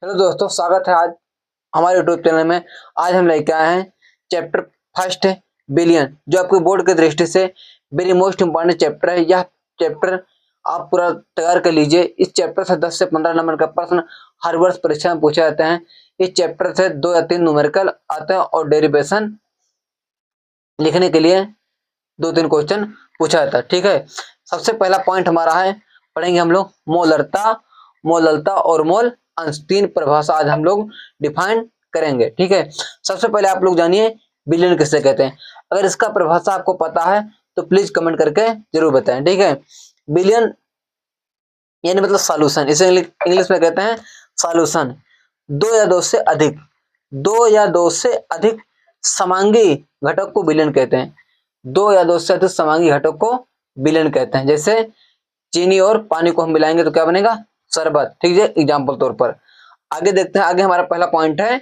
Hello दोस्तों, स्वागत है आज हमारे यूट्यूब चैनल में। आज हम लेके आए हैं चैप्टर फर्स्ट बिलियन, जो आपके बोर्ड की दृष्टि से वेरी मोस्ट इंपॉर्टेंट चैप्टर है। यह चैप्टर आप पूरा तैयार कर लीजिए। इस चैप्टर से 10 से 15 नंबर का प्रश्न हर वर्ष परीक्षा में पूछे जाते हैं। इस चैप्टर से 2 या 3 न्यूमेरिकल आते हैं और डेरिवेशन लिखने के लिए 2-3 क्वेश्चन पूछा जाता है। ठीक है, सबसे पहला पॉइंट हमारा है, पढ़ेंगे हम लोग मोलरता, मोललता और मोल अंश। 3 परिभाषा आज हम लोग डिफाइन करेंगे। ठीक है, सबसे पहले आप लोग जानिए बिलियन किससे कहते हैं। अगर इसका परिभाषा आपको पता है तो प्लीज कमेंट करके जरूर बताएं। ठीक है, बिलियन यानी मतलब सॉल्यूशन, इसे इंग्लिश में कहते हैं सॉल्यूशन। 2 या 2 से अधिक, 2 या 2 से अधिक समांगी घटक को बिलियन कहते हैं। 2 या 2 से अधिक समांगी घटक को बिलियन कहते हैं। जैसे चीनी और पानी को हम मिलाएंगे तो क्या बनेगा? शरबत। ठीक है, एग्जाम्पल तौर पर। आगे देखते हैं। आगे हमारा पहला पॉइंट है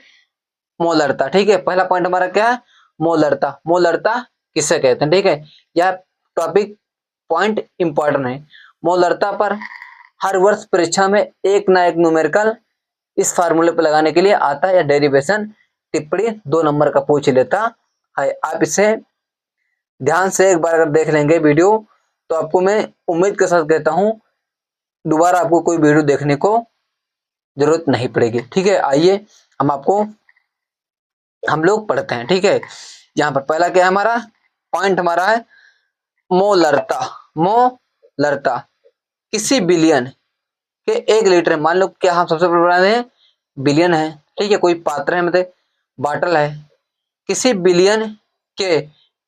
मोलरता। ठीक है, पहला पॉइंट हमारा क्या है? मोलरता। मोलरता किससे कहते हैं? ठीक है, यह टॉपिक पॉइंट इंपॉर्टेंट है। मोलरता पर हर वर्ष परीक्षा में एक ना एक न्यूमेरिकल इस फार्मूले पर लगाने के लिए आता है, या डेरिवेशन टिप्पणी 2 नंबर का पूछ लेता है। आप इसे ध्यान से एक बार अगर देख लेंगे वीडियो, तो आपको मैं उम्मीद के साथ कहता हूं दोबारा आपको कोई वीडियो देखने को जरूरत नहीं पड़ेगी। ठीक है, आइए हम लोग पढ़ते हैं। ठीक है, यहाँ पर पहला क्या है हमारा पॉइंट? हमारा है मोलरता। मोलरता किसी बिलियन के 1 लीटर, मान लो क्या हम सबसे पहले बना हैं बिलियन है। ठीक है, कोई पात्र है, मतलब बॉटल है। किसी बिलियन के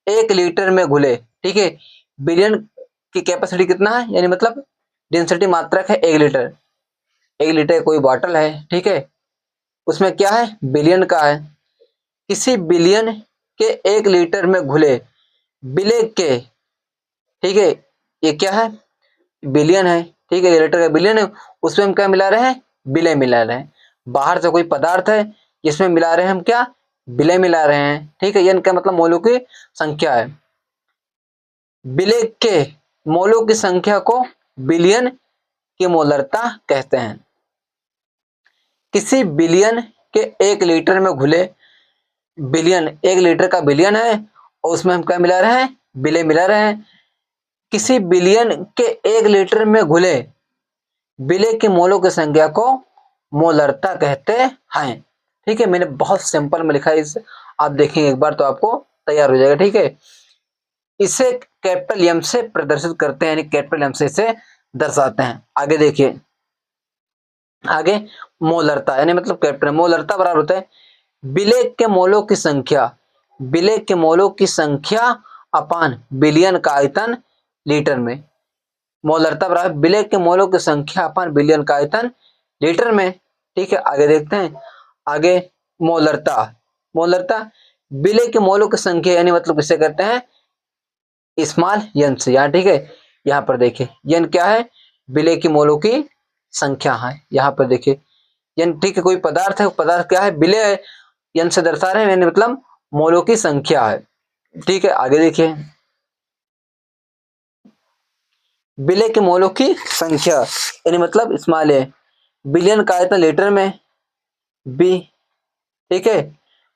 1 लीटर में घुले। ठीक है, बिलियन की कैपेसिटी कितना है, यानी मतलब डेंसिटी मात्रक है 1 लीटर। 1 लीटर कोई बॉटल है। ठीक है, उसमें क्या है? बिलियन का है। किसी बिलियन के 1 लीटर में घुले विलेय के, ठीक है, ये क्या है? बिलियन है। ठीक है, 1 लीटर का बिलियन है, उसमें हम क्या मिला रहे हैं? विलेय मिला रहे हैं। बाहर से कोई पदार्थ है जिसमें मिला रहे हैं हम क्या? विलेय मिला रहे हैं। ठीक है, यानी क्या मतलब मोलों की संख्या है। विलेय के मोलों की संख्या को बिलियन की मोलरता कहते हैं। किसी बिलियन के 1 लीटर में घुले बिलियन, 1 लीटर का बिलियन है और उसमें हम क्या मिला रहे हैं? विलेय मिला रहे हैं। किसी बिलियन के 1 लीटर में घुले विलेय की मोलों की संख्या को मोलरता कहते हैं। ठीक है, मैंने बहुत सिंपल में लिखा है इसे, आप देखेंगे एक बार तो आपको तैयार हो जाएगा। ठीक है, इसे कैपिटल एम से प्रदर्शित करते हैं, यानी कैपिटल एम से इसे दर्शाते हैं। आगे देखिए, आगे मोलरता यानी मतलब कैपिटल मोलरता बराबर होता है विलेय के मोलों की संख्या, विलेय के मोलों की संख्या अपान बिलियन का आयतन लीटर में। मोलरता बराबर विलेय के मोलों की संख्या अपान बिलियन का आयतन लीटर में। ठीक है, आगे देखते हैं। आगे मोलरता, मोलरता विलेय के मोलों की संख्या, यानी मतलब किसे कहते हैं? स्मॉल एन से। यहाँ ठीक है, यहाँ पर देखिए एन क्या है? विलेय की मोलों की संख्या है। यहाँ पर देखिए एन, ठीक है, कोई पदार्थ है, पदार्थ क्या है? विलेय है, एन से दर्शा रहे हैं, यानी मतलब मोलों की संख्या है। ठीक है, आगे देखिए विलेय के मोलों की संख्या यानी मतलब स्मॉल है। बिलियन का आयतन लीटर में बी। ठीक है,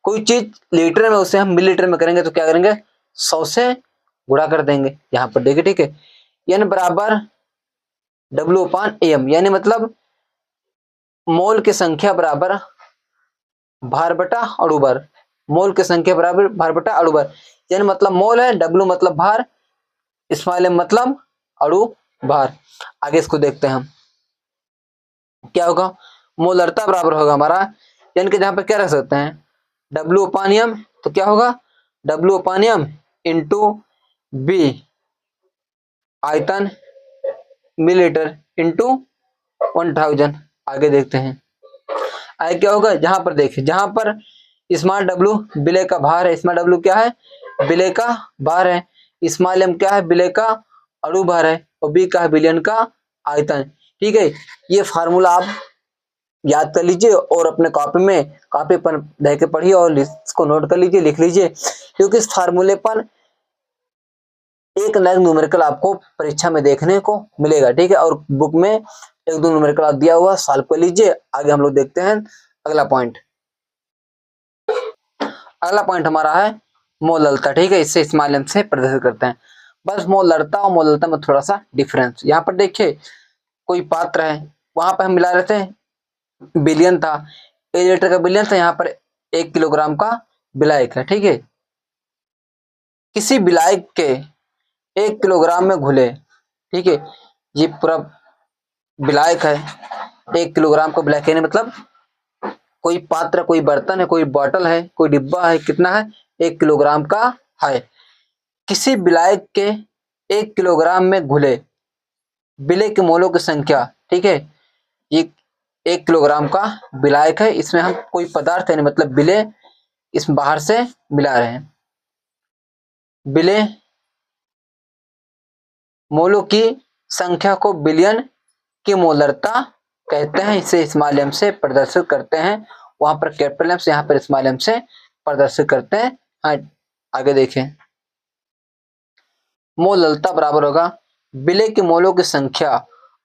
कोई चीज लीटर में, उसे हम मिलीलीटर में करेंगे तो क्या करेंगे? 100 से गुणा कर देंगे। यहाँ पर देखिए, ठीक है, एन बराबर डब्ल्यू अपान एम, यानी मतलब मोल की संख्या बराबर भार बटा अणुभार। मोल की संख्या बराबर भार बटा अणुभार, यानी मतलब मोल है, डब्ल्यू मतलब भार, स्मॉल एम मतलब अणु भार। आगे इसको देखते हैं हम क्या होगा। मोलरता बराबर होगा हमारा, यानी कि जहां पर क्या रख सकते हैं? डब्ल्यू अपान एम, तो क्या होगा? W upon M into B आयतन मिलीलीटर इंटू 1000। आगे देखते हैं आगे क्या होगा। जहां पर देखिए, जहां पर स्मॉल डब्ल्यू विलेय का भार है, स्मॉल डब्ल्यू क्या है? विलेय का भार है। स्मॉल एम क्या है? विलेय का अणु भार है। और बी का है बिलियन का आयतन। ठीक है, ये फार्मूला आप याद कर लीजिए और अपने कॉपी पर रह के पढ़िए और इसको नोट कर लीजिए, लिख लीजिए, क्योंकि इस फार्मूले पर एक नया न्यूमेरिकल आपको परीक्षा में देखने को मिलेगा। ठीक है, और बुक में एक दो न्यूमेरिकल दिया हुआ, सॉल्व कर लीजिए। आगे हम लोग देखते हैं अगला पॉइंट। अगला पॉइंट हमारा है मोललता। ठीक है, इससे इस माध्यम से प्रदर्शित करते हैं। बस मोललता और मोललता में थोड़ा सा डिफरेंस। यहाँ पर देखिए कोई पात्र है, वहां पर हम मिला रहे थे बिलियन था, 1 लीटर का बिलियन था, यहाँ पर 1 किलोग्राम का विलायक है। ठीक है, किसी विलायक के 1 किलोग्राम में घुले, ठीक है, ये पूरा विलायक है, 1 किलोग्राम का विलायक है, मतलब कोई पात्र, कोई बर्तन है, कोई बॉटल है, कोई डिब्बा है, कितना है, 1 किलोग्राम का है। किसी विलायक के 1 किलोग्राम में घुले विलेय के मोलों की संख्या, ठीक है, ये 1 किलोग्राम का विलायक है, इसमें हम कोई पदार्थ है मतलब विलेय इसमें बाहर से मिला रहे हैं। विलेय मोलों की संख्या को बिलियन की मोलरता कहते हैं। इसे इस माध्यम से प्रदर्शित करते हैं, वहां पर कैपिटल एम से, यहाँ पर इस माध्यम से प्रदर्शित करते हैं। हाँ, आगे देखें, मोललता बराबर होगा विलेय के मोलों की संख्या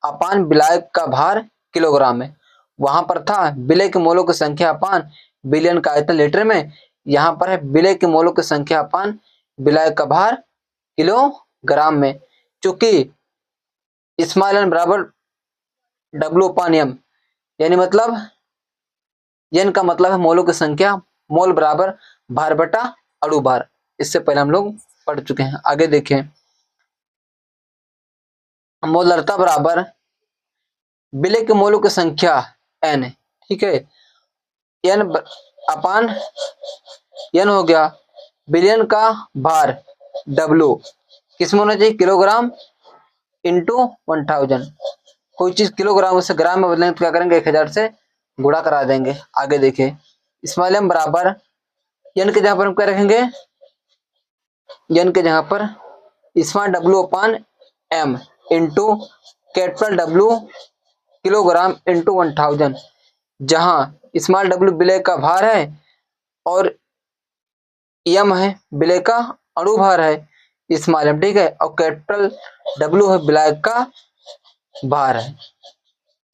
अपान विलायक का भार किलोग्राम में। वहां पर था विलेय के मोलों की संख्या अपान बिलियन का आयतन लीटर में, यहाँ पर है विलेय के मोलों की संख्या अपान विलायक का भार किलोग्राम में। चूंकि स्मॉल एन बराबर डब्ल्यू अपान एम, यानी मतलब एन का मतलब है मोलों की संख्या, मोल बराबर भार बटा अणु भार। इससे पहले हम लोग पढ़ चुके हैं। आगे देखें, मोलरता बराबर विलेय के मोलों की संख्या एन, ठीक है, एन अपान एन हो गया बिलियन का भार डब्ल्यू, किसमें होना चाहिए, किलोग्राम इंटू 1000। कोई चीज किलोग्राम से ग्राम में बदलेंगे तो क्या करेंगे, 1000 से गुणा करा देंगे। आगे देखें, स्मॉल एम बराबर एन के जगह पर हम क्या रखेंगे, एन के जगह पर small W upon M into capital W kilogram into 1000, जहां स्मॉल डब्ल्यू विलेय का भार है और एम है विलेय का अणु भार है स्मॉल एम, ठीक है, और कैपिटल डब्ल्यू है विलायक का भार है।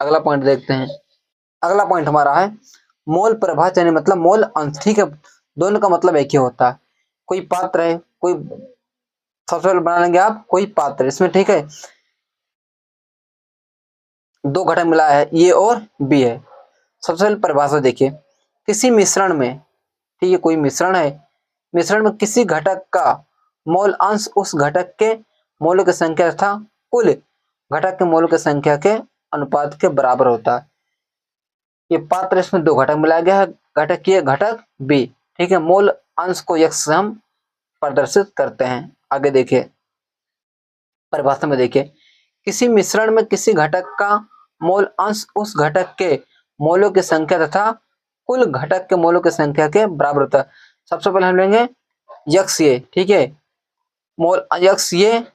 अगला पॉइंट देखते हैं। अगला पॉइंट हमारा है मोल प्रभाव, यानी मतलब मोल अंश। ठीक है, दोनों का मतलब एक ही होता है। कोई पात्र है, कोई सबसे पहले बना लेंगे आप कोई पात्र, इसमें ठीक है 2 घटक मिला है, ए और बी है। सबसे पहले परिभाषा देखिए, किसी मिश्रण में, ठीक है, कोई मिश्रण है, मिश्रण में किसी घटक का मोल अंश उस घटक के मोलों की संख्या तथा कुल घटक के मोलों की संख्या के अनुपात के बराबर होता है। ये पात्र, इसमें 2 घटक मिलाया गया है, घटक ए घटक बी, ठीक है, मोल अंश को x से हम प्रदर्शित करते हैं। आगे देखिए, परिभाषा में देखिए, किसी मिश्रण में किसी घटक का मोल अंश उस घटक के मोलों की संख्या तथा कुल घटक के मोलों की संख्या के बराबर होता है। सबसे पहले हम लेंगे यक्स ये, ठीक है, मोल यक्स ये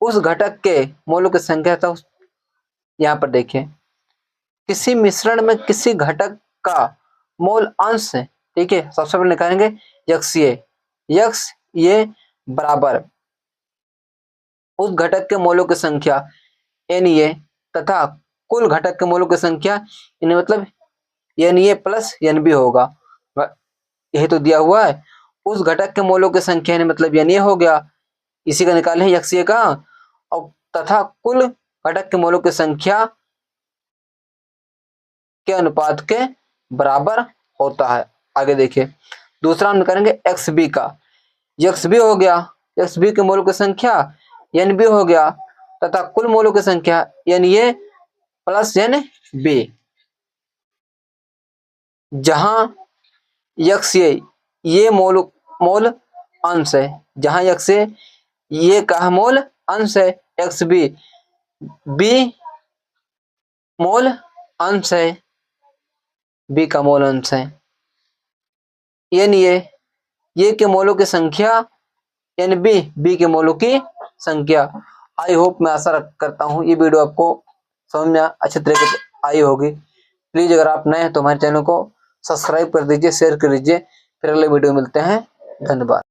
उस घटक के मोलों की संख्या था। यहाँ पर देखिए, किसी मिश्रण में किसी घटक का मोल अंश, ठीक है, सबसे पहले निकालेंगे यक्स ये बराबर उस घटक के मोलों की संख्या एन ए तथा कुल घटक के मोलों की संख्या, इन्हें मतलब N A plus N B होगा, यही तो दिया हुआ है। उस घटक के मोलों की संख्या इन्हें मतलब एन ए हो गया, इसी का निकालें यक्स ए का, और तथा कुल घटक के मोलों की संख्या के अनुपात के बराबर होता है। आगे देखिए, दूसरा हम निकालेंगे एक्स बी का, एक्स बी हो गया, एक्स बी के मोलों की संख्या एन बी हो गया तथा कुल मोलों की संख्या N A plus N B, जहां एक्स ये मोल अंश है, जहां एक्स ये का मोल अंश है, एक्स बी मोल अंश है, बी का मोल अंश है, एन ये के मोलों की संख्या एन बी के मोलों की संख्या। आई होप, मैं आशा करता हूँ ये वीडियो आपको समझ में अच्छे तरीके से आई होगी। प्लीज अगर आप नए हैं तो हमारे चैनल को सब्सक्राइब कर दीजिए, शेयर कर दीजिए। फिर अगले वीडियो मिलते हैं, धन्यवाद।